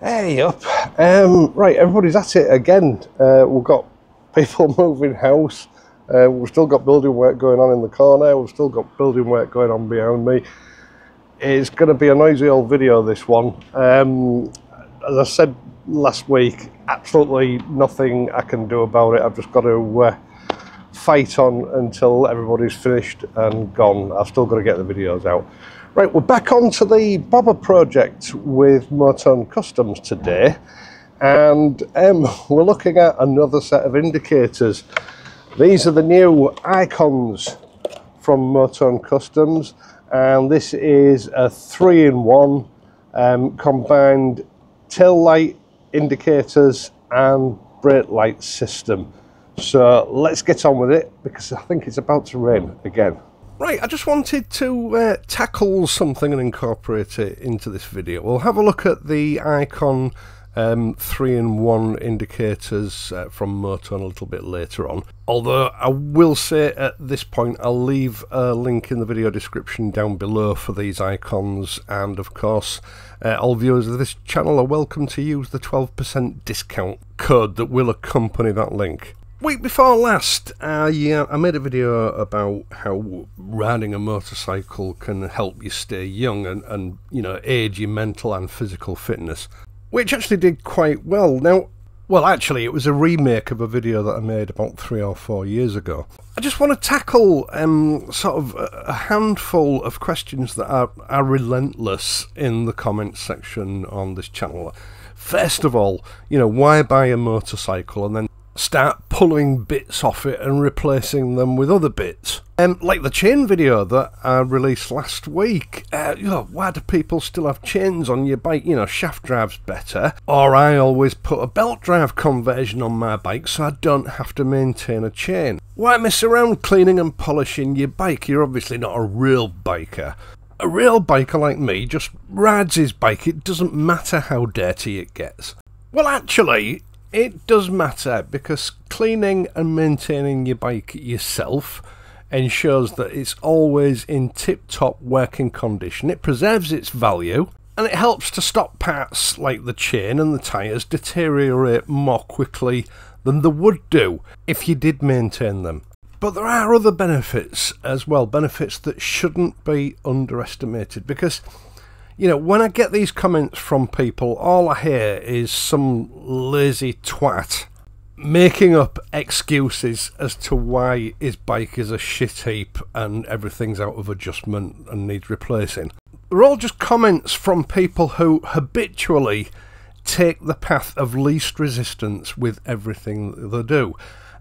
Hey up. Right, everybody's at it again. We've got people moving house. We've still got building work going on in the corner. We've still got building work going on behind me. It's going to be a noisy old video, this one. As I said last week, absolutely nothing I can do about it. I've just got to fight on until everybody's finished and gone. I've still got to get the videos out. Right, we're back onto the bobber project with Motone Customs today, and we're looking at another set of indicators. These are the new icons from Motone Customs, and this is a 3-in-1 combined tail light indicators and brake light system. So let's get on with it, because I think it's about to rain again. Right, I just wanted to tackle something and incorporate it into this video. We'll have a look at the icon 3-in-1 indicators from Motone a little bit later on. Although I will say at this point I'll leave a link in the video description down below for these icons, and of course all viewers of this channel are welcome to use the 12% discount code that will accompany that link. Week before last, I made a video about how riding a motorcycle can help you stay young and you know, aid your mental and physical fitness, which actually did quite well. Now, well, actually, it was a remake of a video that I made about 3 or 4 years ago. I just want to tackle sort of a handful of questions that are relentless in the comments section on this channel. First of all, you know, why buy a motorcycle and then start pulling bits off it and replacing them with other bits? Like the chain video that I released last week. You know, why do people still have chains on your bike? You know, shaft drive's better. Or I always put a belt drive conversion on my bike so I don't have to maintain a chain. Why mess around cleaning and polishing your bike? You're obviously not a real biker. A real biker like me just rides his bike. It doesn't matter how dirty it gets. Well, actually, it does matter, because cleaning and maintaining your bike yourself ensures that it's always in tip-top working condition. It preserves its value, and it helps to stop parts like the chain and the tyres deteriorate more quickly than they would do if you did maintain them. But there are other benefits as well, benefits that shouldn't be underestimated, because you know, when I get these comments from people, all I hear is some lazy twat making up excuses as to why his bike is a shit heap and everything's out of adjustment and needs replacing. They're all just comments from people who habitually take the path of least resistance with everything they do.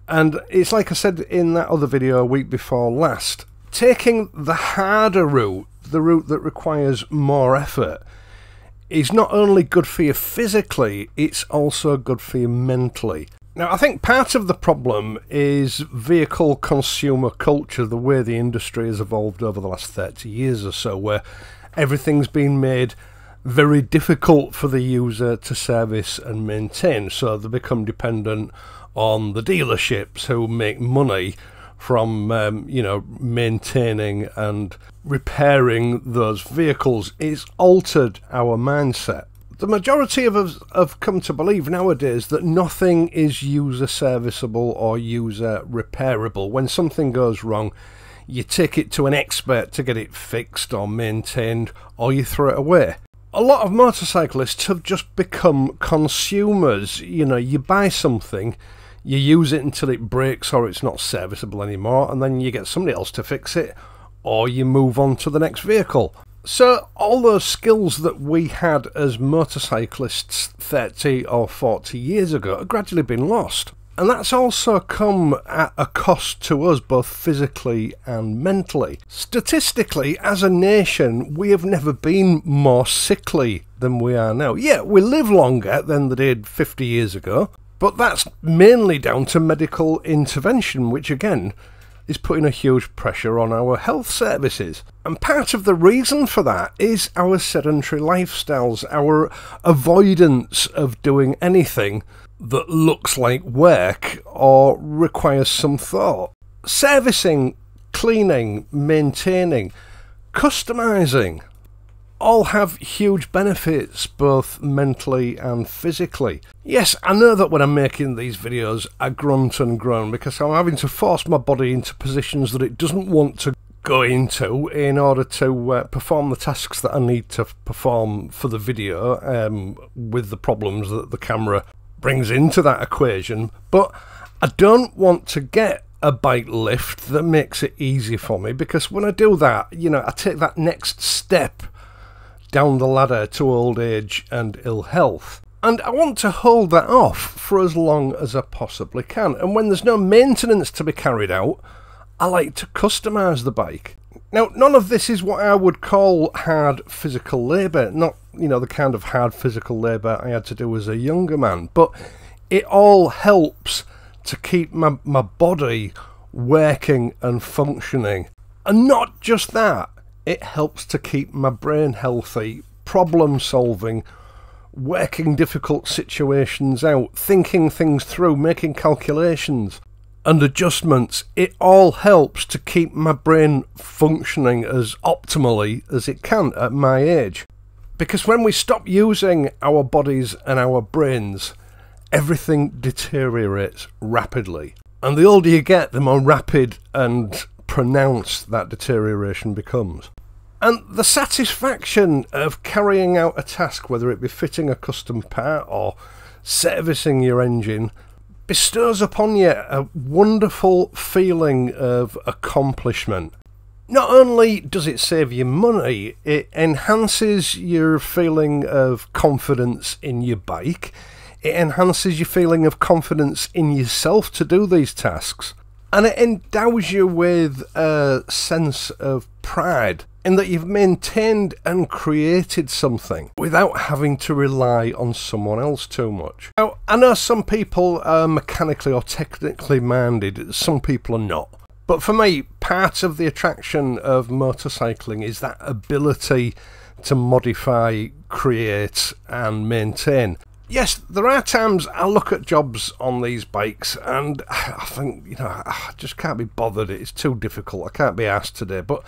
And it's like I said in that other video a week before last, taking the harder route, the route that requires more effort, is not only good for you physically, it's also good for you mentally. Now, I think part of the problem is vehicle consumer culture, the way the industry has evolved over the last 30 years or so, where everything's been made very difficult for the user to service and maintain, so they become dependent on the dealerships who make money from you know, maintaining and repairing those vehicles. It's altered our mindset. The majority of us have come to believe nowadays that nothing is user serviceable or user repairable. When something goes wrong, you take it to an expert to get it fixed or maintained, or you throw it away. A lot of motorcyclists have just become consumers. You know, you buy something, you use it until it breaks or it's not serviceable anymore, and then you get somebody else to fix it, or you move on to the next vehicle. So all those skills that we had as motorcyclists 30 or 40 years ago have gradually been lost. And that's also come at a cost to us, both physically and mentally. Statistically, as a nation, we have never been more sickly than we are now. Yeah, we live longer than they did 50 years ago, but that's mainly down to medical intervention, which again is putting a huge pressure on our health services. And part of the reason for that is our sedentary lifestyles, our avoidance of doing anything that looks like work or requires some thought. Servicing, cleaning, maintaining, customizing, all have huge benefits, both mentally and physically. Yes, I know that when I'm making these videos, I grunt and groan because I'm having to force my body into positions that it doesn't want to go into in order to perform the tasks that I need to perform for the video, with the problems that the camera brings into that equation. But I don't want to get a bike lift that makes it easy for me, because when I do that, you know, I take that next step down the ladder to old age and ill health. And I want to hold that off for as long as I possibly can. And when there's no maintenance to be carried out, I like to customise the bike. Now, none of this is what I would call hard physical labour, not, you know, the kind of hard physical labour I had to do as a younger man, but it all helps to keep my body working and functioning. And not just that, it helps to keep my brain healthy, problem solving, working difficult situations out, thinking things through, making calculations and adjustments. It all helps to keep my brain functioning as optimally as it can at my age. Because when we stop using our bodies and our brains, everything deteriorates rapidly. And the older you get, the more rapid and pronounced that deterioration becomes. And the satisfaction of carrying out a task, whether it be fitting a custom part or servicing your engine, bestows upon you a wonderful feeling of accomplishment. Not only does it save you money, it enhances your feeling of confidence in your bike. It enhances your feeling of confidence in yourself to do these tasks. And it endows you with a sense of pride in that you've maintained and created something without having to rely on someone else too much. Now, I know some people are mechanically or technically minded, some people are not. But for me, part of the attraction of motorcycling is that ability to modify, create and maintain. Yes, there are times I look at jobs on these bikes and I think, you know, I just can't be bothered. It's too difficult. I can't be asked today. But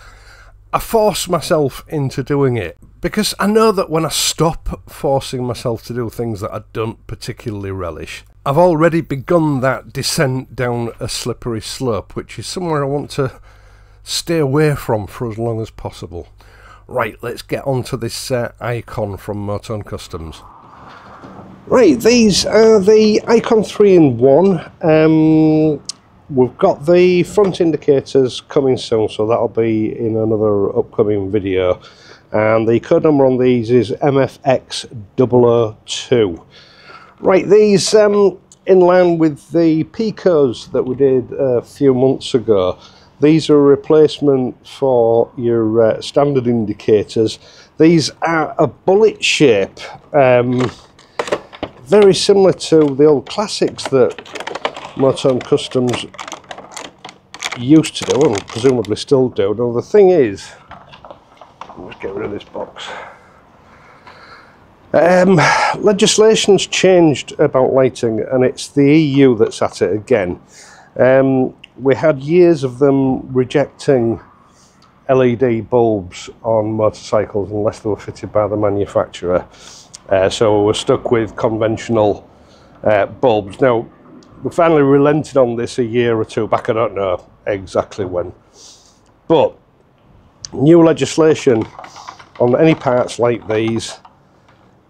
I force myself into doing it because I know that when I stop forcing myself to do things that I don't particularly relish, I've already begun that descent down a slippery slope, which is somewhere I want to stay away from for as long as possible. Right, let's get on to this Icon from Motone Customs. Right, these are the Icon 3-in-1. We've got the front indicators coming soon, so that'll be in another upcoming video. And the code number on these is MFX002. Right, these in line with the Picos that we did a few months ago. These are a replacement for your standard indicators. These are a bullet shape. Very similar to the old classics that Motone Customs used to do and presumably still do. Now the thing is, let's get rid of this box. Legislation's changed about lighting and it's the EU that's at it again. We had years of them rejecting LED bulbs on motorcycles unless they were fitted by the manufacturer. So we're stuck with conventional bulbs. Now, we finally relented on this a year or two back, I don't know exactly when. But new legislation on any parts like these,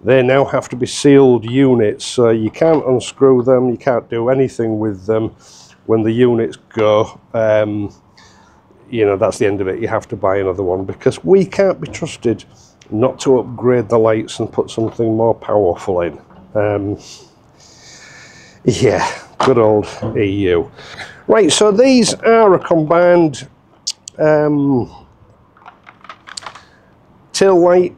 they now have to be sealed units, so you can't unscrew them, you can't do anything with them when the units go. You know, that's the end of it. You have to buy another one because we can't be trusted not to upgrade the lights and put something more powerful in. Yeah, good old EU. Right, so these are a combined tail light,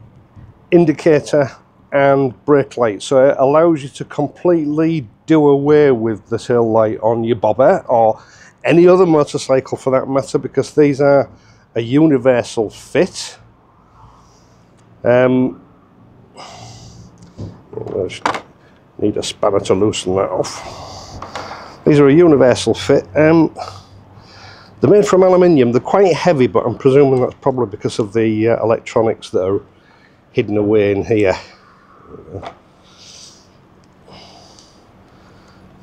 indicator and brake light. So it allows you to completely do away with the tail light on your bobber or any other motorcycle for that matter, because these are a universal fit. I need a spanner to loosen that off. These are a universal fit. They're made from aluminium. They're quite heavy, but I'm presuming that's probably because of the electronics that are hidden away in here.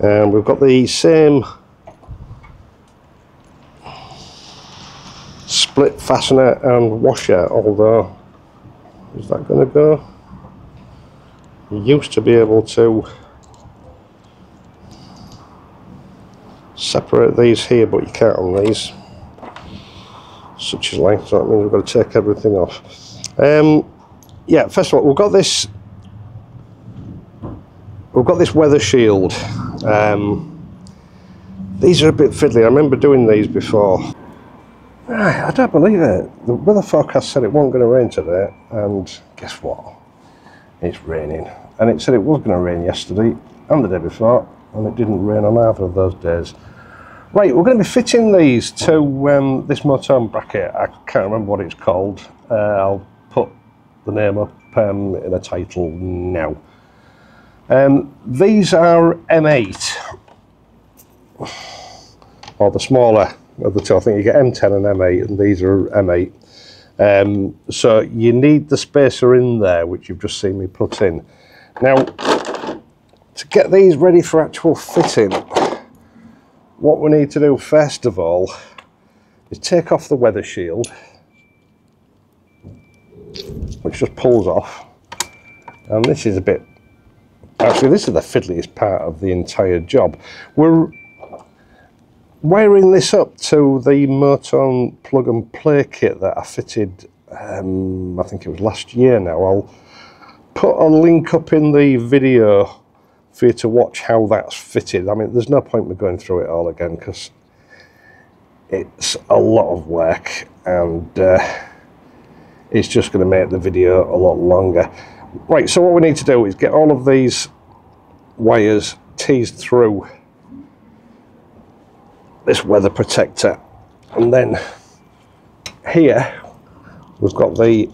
And we've got the same split fastener and washer, although, is that going to go? You used to be able to separate these here, but you can't on these. Such is life, so that means we've got to take everything off. Yeah, first of all, we've got this weather shield. These are a bit fiddly. I remember doing these before. Right, I don't believe it. The weather forecast said it wasn't going to rain today, and guess what? It's raining. And it said it was going to rain yesterday and the day before, and it didn't rain on either of those days. Right, we're going to be fitting these to this Motone bracket. I can't remember what it's called. I'll put the name up in a title now. These are M8, or the smaller of the two. I think you get M10 and M8, and these are M8. So you need the spacer in there, which you've just seen me put in. Now, to get these ready for actual fitting, what we need to do first of all is take off the weather shield, which just pulls off. And this is a bit, actually this is the fiddliest part of the entire job. We're wiring this up to the Motone plug and play kit that I fitted, I think it was last year now. I'll put a link up in the video for you to watch how that's fitted. I mean, there's no point in going through it all again because it's a lot of work, and it's just going to make the video a lot longer. Right, so what we need to do is get all of these wires teased through this weather protector, and then here we've got the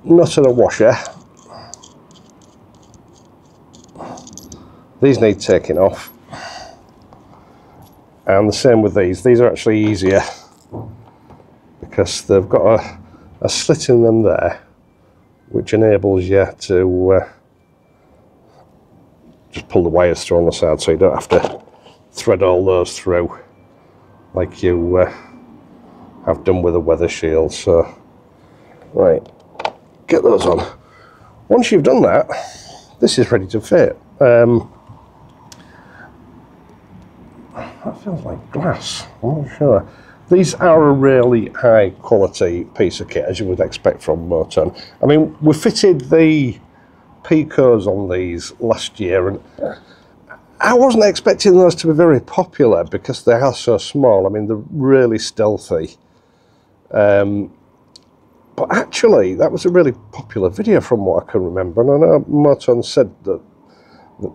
nut and a washer. These need taking off, and the same with these. These are actually easier because they've got a slit in them there, which enables you to just pull the wires through on the side, so you don't have to thread all those through like you have done with a weather shield. So, right, get those on. Once you've done that, this is ready to fit. That feels like glass, I'm not sure. These are a really high quality piece of kit, as you would expect from Motone. I mean, we fitted the Picos on these last year, and I wasn't expecting those to be very popular because they are so small. I mean, they're really stealthy. But actually, that was a really popular video from what I can remember. And I know Motone said that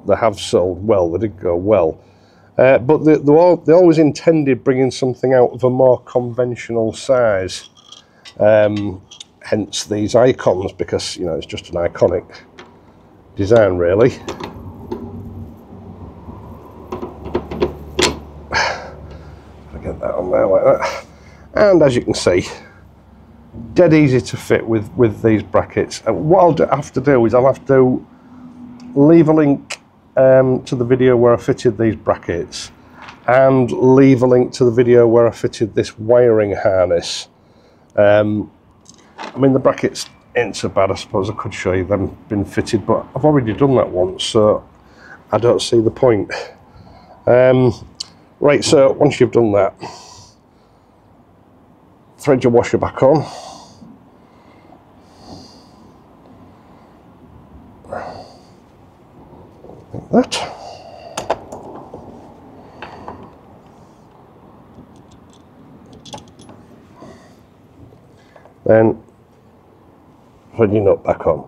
they have sold well, they did go well. But they always intended bringing something out of a more conventional size. Hence these icons, because, you know, it's just an iconic design, really. Get that on there like that. And as you can see, dead easy to fit with these brackets. And what I'll have to do is I'll have to leave a link to the video where I fitted these brackets, and leave a link to the video where I fitted this wiring harness. I mean, the brackets ain't so bad. I suppose I could show you them been fitted, but I've already done that once, so I don't see the point. Right, so once you've done that, thread your washer back on. Like that. Then thread your nut back on.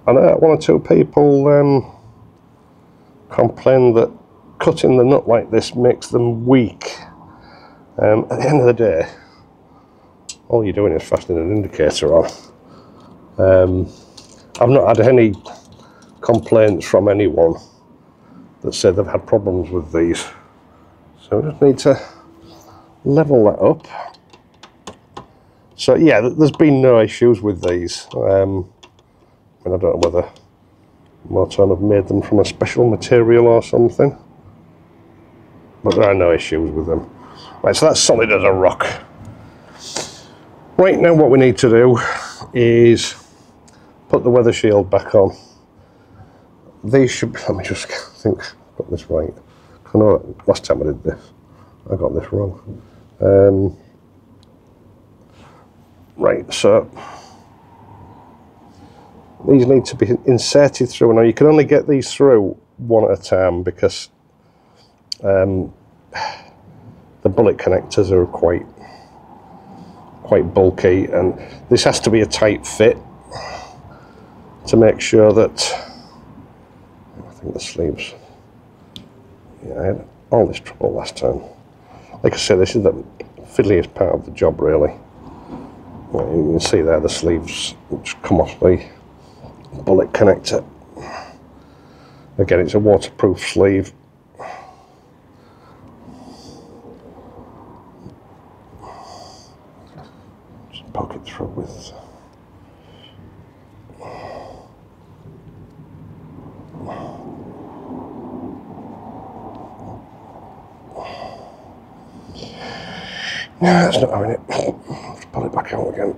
I know one or two people complain that cutting the nut like this makes them weak. At the end of the day, all you're doing is fastening an indicator on. I've not had any complaints from anyone that said they've had problems with these, so we just need to level that up So yeah, there's been no issues with these. I mean, I don't know whether Motone have made them from a special material or something, but there are no issues with them. Right, so that's solid as a rock. Right, now what we need to do is put the weather shield back on. These should be, let me just think I've got this right. I know last time I did this, I got this wrong. Right, so these need to be inserted through. Now you can only get these through one at a time because the bullet connectors are quite bulky, and this has to be a tight fit to make sure that, I think the sleeves, yeah, I had all this trouble last time. Like I said, this is the fiddliest part of the job really. Well, you can see there the sleeves which come off the bullet connector. Again, it's a waterproof sleeve. Just poke it through with no, that's not having it. Let's pull it back out again.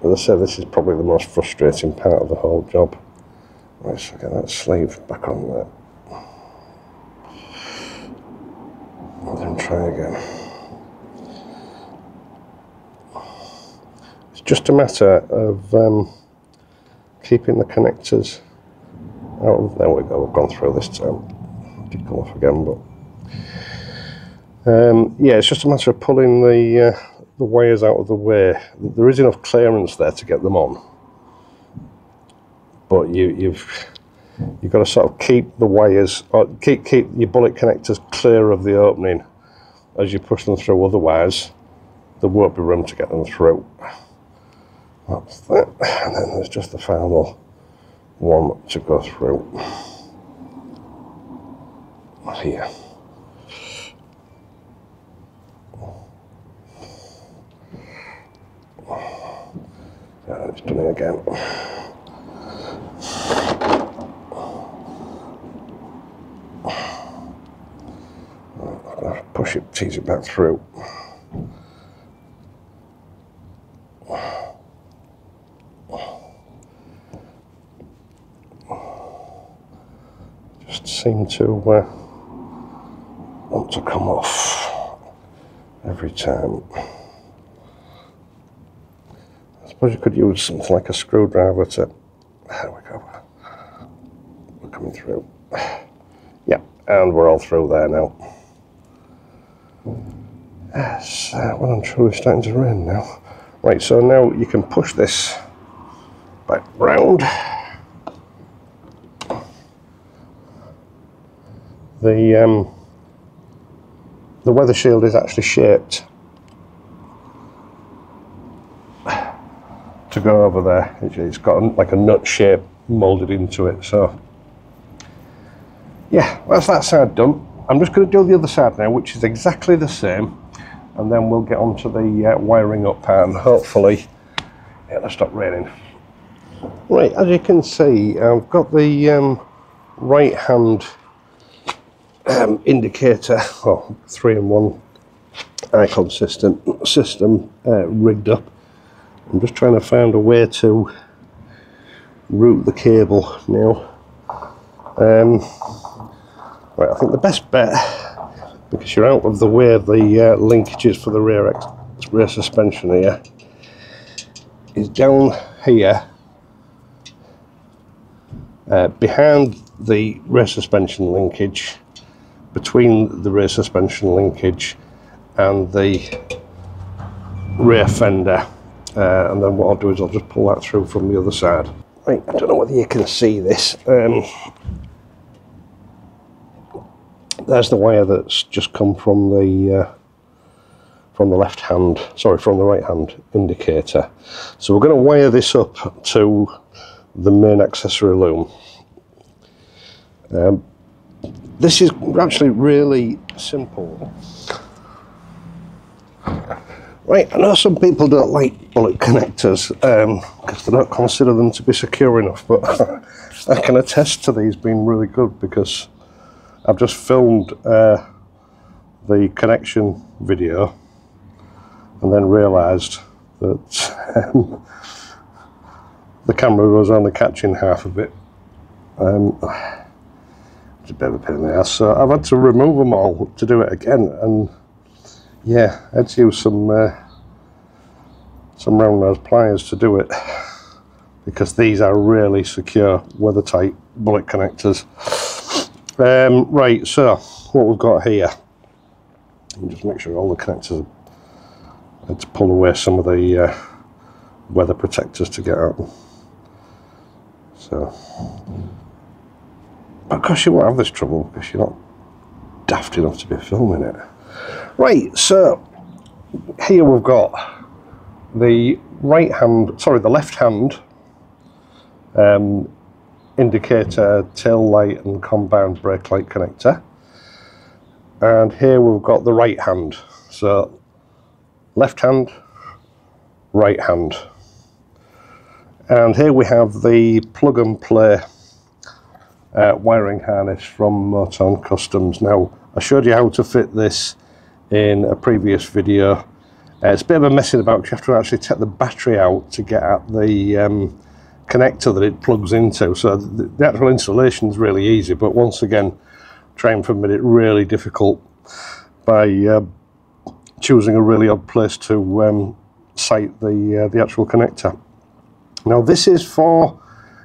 As I said, this is probably the most frustrating part of the whole job. Right, so get that sleeve back on there. And then try again. It's just a matter of keeping the connectors out of, there we go, we've gone through this time. It did come off again, but yeah, it's just a matter of pulling the wires out of the way. There is enough clearance there to get them on, but you've got to sort of keep the wires, or keep your bullet connectors clear of the opening as you push them through, otherwise there won't be room to get them through. That's that, and then there's just the final one to go through here. I've done it again. I'm going to push it, tease it back through. Just seem to want to come off every time. I suppose you could use something like a screwdriver to, there we go, we're coming through. Yeah, and we're all through there now. Yes, well and truly starting to rain now. Right, so now you can push this back round. The weather shield is actually shaped to go over there. It's got like a nut shape moulded into it. So yeah, that's that side done. I'm just going to do the other side now, which is exactly the same, and then we'll get on to the wiring up part, and hopefully it'll stop raining. Right, as you can see, I've got the right hand indicator, or 3-in-1 icon system rigged up. I'm just trying to find a way to route the cable now. Right, I think the best bet, because you're out of the way of the linkages for the rear suspension here, is down here behind the rear suspension linkage, between the rear suspension linkage and the rear fender, and then what I'll do is I'll just pull that through from the other side. Right, I don't know whether you can see this. There's the wire that's just come from the left hand, sorry, from the right hand indicator. So we're going to wire this up to the main accessory loom. this is actually really simple. Right, I know some people don't like bullet connectors because they don't consider them to be secure enough, but I can attest to these being really good because I've just filmed the connection video and then realised that the camera was only catching half of it. It's a bit of a pain in the ass, so I've had to remove them all to do it again, and yeah, I had to use some round nose pliers to do it because these are really secure, weather tight bullet connectors. Right, so what we've got here, just make sure all the connectors, I had to pull away some of the weather protectors to get out. So, but of course you won't have this trouble because you're not daft enough to be filming it. Right, so here we've got the left hand indicator, tail light and compound brake light connector, and here we've got the right hand. So left hand, right hand, and here we have the plug and play wiring harness from Motone Customs. Now, I showed you how to fit this in a previous video. It's a bit of a messing about because you have to actually take the battery out to get at the connector that it plugs into. So the actual installation is really easy, but once again, trying to make it really difficult by choosing a really odd place to site the actual connector. Now this is for,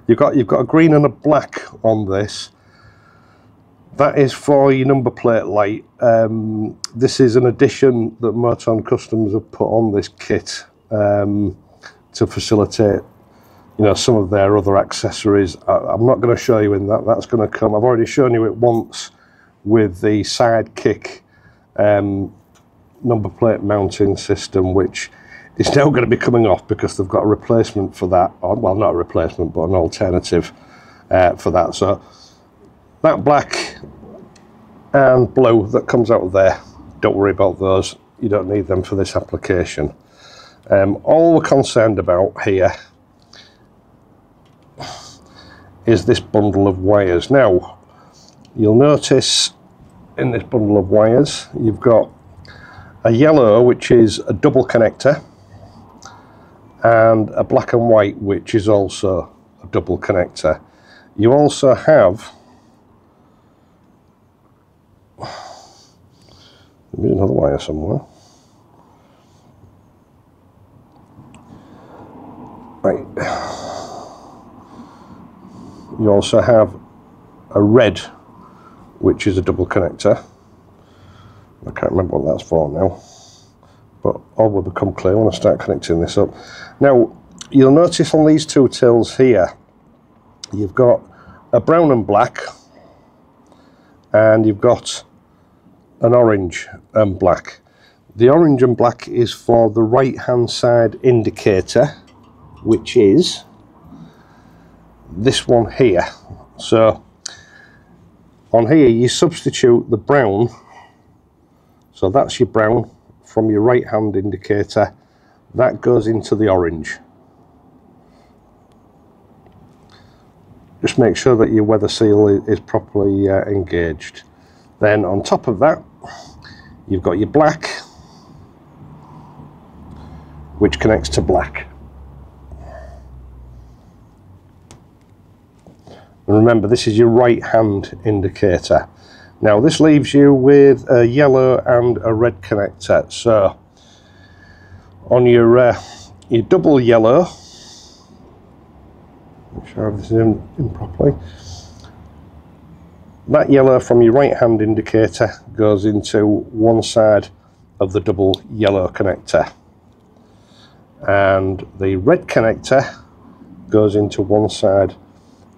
you've got a green and a black on this. That is for your number plate light. This is an addition that Motone Customs have put on this kit to facilitate, you know, some of their other accessories. I'm not going to show you in that. That's going to come. I've already shown you it once with the Sidekick number plate mounting system, which is now going to be coming off because they've got a replacement for that. Or, well, not a replacement, but an alternative for that. So that black and blue that comes out of there, don't worry about those. You don't need them for this application. All we're concerned about here is this bundle of wires. Now, you'll notice in this bundle of wires, you've got a yellow, which is a double connector, and a black and white, which is also a double connector. You also have, there's another wire somewhere. Right. You also have a red, which is a double connector. I can't remember what that's for now, but all will become clear when I start connecting this up. Now, you'll notice on these two tills here, you've got a brown and black, and you've got an orange and black. The orange and black is for the right hand side indicator, which is this one here. So on here you substitute the brown, so that's your brown from your right hand indicator, that goes into the orange. Just make sure that your weather seal is properly engaged. Then on top of that you've got your black, which connects to black. And remember, this is your right hand indicator. Now this leaves you with a yellow and a red connector. So on your double yellow, make sure this is in properly, that yellow from your right hand indicator goes into one side of the double yellow connector, and the red connector goes into one side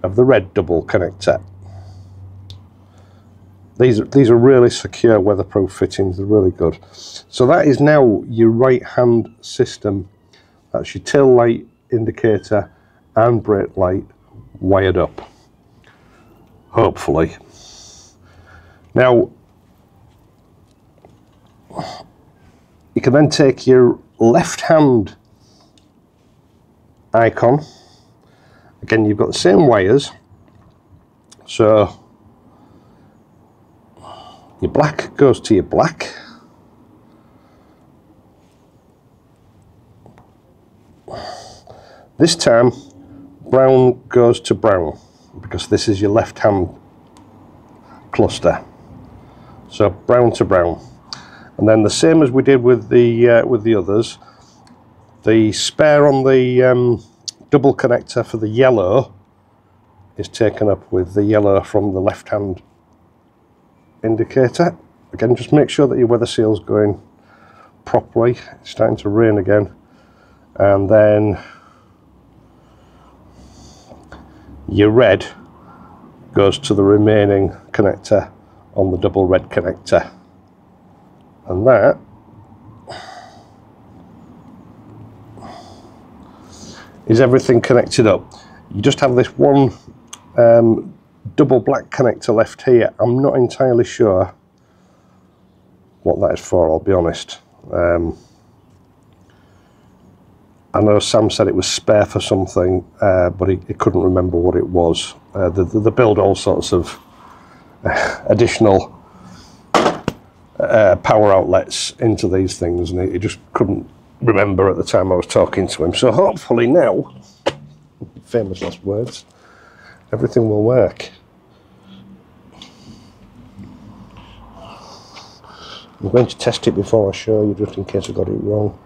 of the red double connector. These are really secure, weatherproof fittings. They're really good. So that is now your right hand system. That's your tail light indicator and brake light wired up, hopefully. Now, you can then take your left hand icon. Again, you've got the same wires, so your black goes to your black, this time brown goes to brown, because this is your left hand cluster, so brown to brown. And then the same as we did with the others, the spare on the double connector for the yellow is taken up with the yellow from the left hand indicator. Again, just make sure that your weather seal's going properly. It's starting to rain again. And then your red goes to the remaining connector on the double red connector. And that is everything connected up. You just have this one double black connector left here. I'm not entirely sure what that is for, I'll be honest. I know Sam said it was spare for something, but he couldn't remember what it was. They build all sorts of additional power outlets into these things, and he just couldn't remember at the time I was talking to him. So hopefully now, famous last words, everything will work. I'm going to test it before I show you, just in case I got it wrong.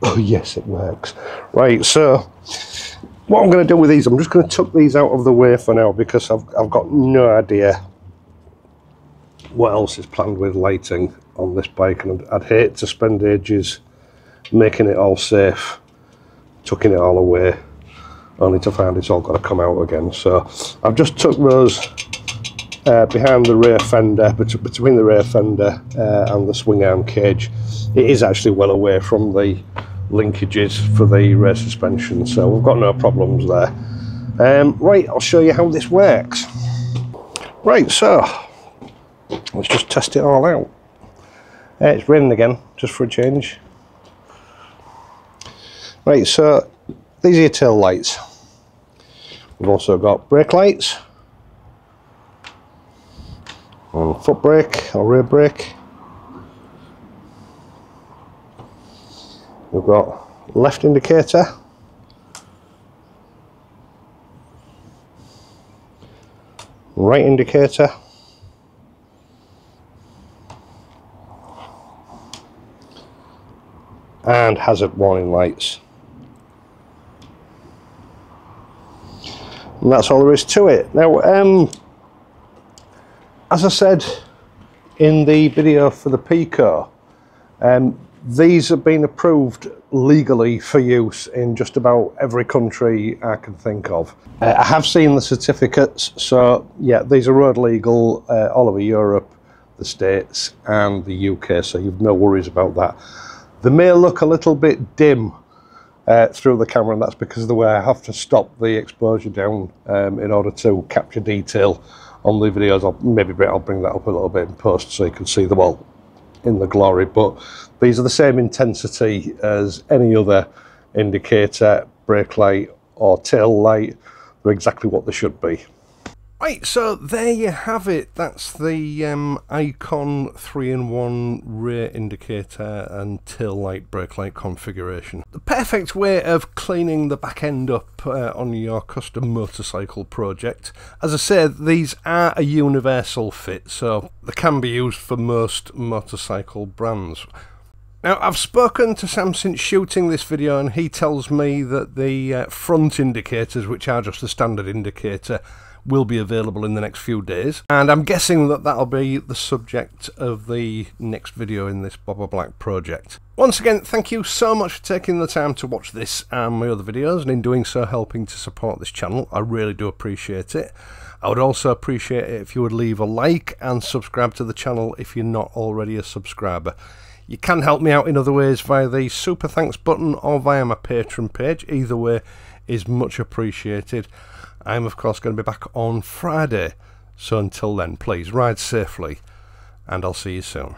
Oh yes, it works. Right, so what I'm going to do with these, I'm just going to tuck these out of the way for now, because I've got no idea what else is planned with lighting on this bike, and I'd hate to spend ages making it all safe, tucking it all away, only to find it's all got to come out again. So I've just tucked those behind the rear fender, between the rear fender and the swing arm cage. It is actually well away from the linkages for the rear suspension, so we've got no problems there. Right, I'll show you how this works. Right, so let's just test it all out. It's raining again, just for a change. Right, so these are your tail lights. We've also got brake lights, and foot brake or rear brake. We've got left indicator, right indicator, and hazard warning lights. And that's all there is to it. Now, as I said in the video for the Pico, these have been approved legally for use in just about every country I can think of. I have seen the certificates, so yeah, these are road legal all over Europe, the States and the UK, so you've no worries about that. They may look a little bit dim through the camera, and that's because of the way I have to stop the exposure down in order to capture detail on the videos. I'll bring that up a little bit in post so you can see them all in the glory, but these are the same intensity as any other indicator, brake light or tail light. They're exactly what they should be. Right, so there you have it. That's the Icon 3-in-1 rear indicator and tail light brake light configuration. The perfect way of cleaning the back end up on your custom motorcycle project. As I said, these are a universal fit, so they can be used for most motorcycle brands. Now, I've spoken to Sam since shooting this video, and he tells me that the front indicators, which are just a standard indicator, will be available in the next few days, and I'm guessing that that'll be the subject of the next video in this Bobber Black project. Once again, thank you so much for taking the time to watch this and my other videos, and in doing so helping to support this channel. I really do appreciate it. I would also appreciate it if you would leave a like and subscribe to the channel if you're not already a subscriber. You can help me out in other ways via the super thanks button or via my Patreon page. Either way is much appreciated. I'm of course going to be back on Friday, so until then, please ride safely, and I'll see you soon.